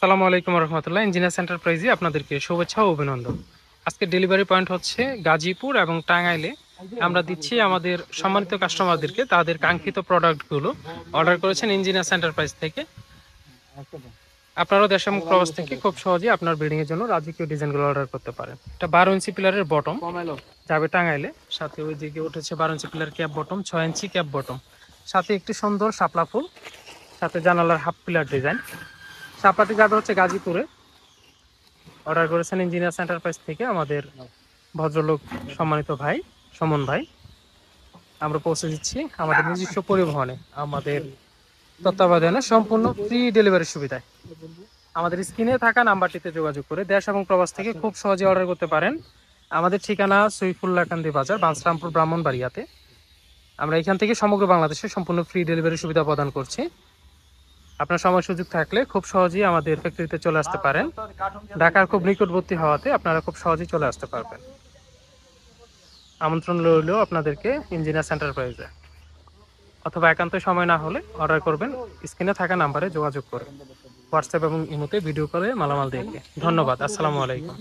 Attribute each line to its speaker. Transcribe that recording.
Speaker 1: আসসালামু আলাইকুম রহমতুল্লাহ। ইঞ্জিনিয়ার্স এন্টারপ্রাইজে আপনাদেরকে শুভেচ্ছা ও অভিনন্দন। আজকে ডেলিভারি পয়েন্ট হচ্ছে গাজীপুর এবং টাঙ্গাইলে। আমরা দিচ্ছি আমাদের সম্মানিত কাস্টমারদেরকে তাদের কাঙ্ক্ষিত প্রোডাক্টগুলো। অর্ডার করেছেন ইঞ্জিনিয়ার্স এন্টারপ্রাইজ থেকে। আপনারাও দেশ এবং প্রবাস থেকে খুব সহজেই আপনার বিল্ডিং এর জন্য রাজকীয় ডিজাইনগুলো অর্ডার করতে পারেন। এটা 12 ইঞ্চি পিলারের বটম যাবে টাঙ্গাইলে, সাথে ওই দিকে উঠেছে 12 ইঞ্চি পিলার ক্যাপ বটম, 6 ইঞ্চি ক্যাপ বটম, সাথে একটি সুন্দর শাপলা ফুল, সাথে জানালার হাফ পিলার ডিজাইন। শাপলাটি যাবে হচ্ছে গাজীপুরে। অর্ডার করেছেন ইঞ্জিনিয়ার্স এন্টারপ্রাইজ থেকে আমাদের ভদ্রলোক সম্মানিত ভাই সমন ভাই। আমরা পৌঁছে দিচ্ছি আমাদের নিজস্ব পরিবহনে, আমাদের তত্ত্বাবধানে সম্পূর্ণ ফ্রি ডেলিভারি সুবিধায়। আমাদের স্ক্রিনে থাকা নাম্বারটিতে যোগাযোগ করে দেশ এবং প্রবাস থেকে খুব সহজে অর্ডার করতে পারেন। আমাদের ঠিকানা সৈফুল্লাহকান্দি বাজার, বাঞ্ছরামপুর, ব্রাহ্মণবাড়িয়াতে। আমরা এখান থেকে সমগ্র বাংলাদেশে সম্পূর্ণ ফ্রি ডেলিভারি সুবিধা প্রদান করছি। আপনার সময় সুযোগ থাকলে খুব সহজেই আমাদের ফ্যাক্টরিতে চলে আসতে পারেন। ঢাকার খুব নিকটবর্তী হওয়াতে আপনারা খুব সহজেই চলে আসতে পারবেন। আমন্ত্রণ রইল আপনাদেরকে ইঞ্জিনিয়ার্স এন্টারপ্রাইজে। অথবা একান্ত সময় না হলে অর্ডার করবেন স্ক্রিনে থাকা নাম্বারে যোগাযোগ করে, হোয়াটসঅ্যাপ এবং ইমোতে ভিডিও করে মালামাল দেখে। ধন্যবাদ। আসসালামু আলাইকুম।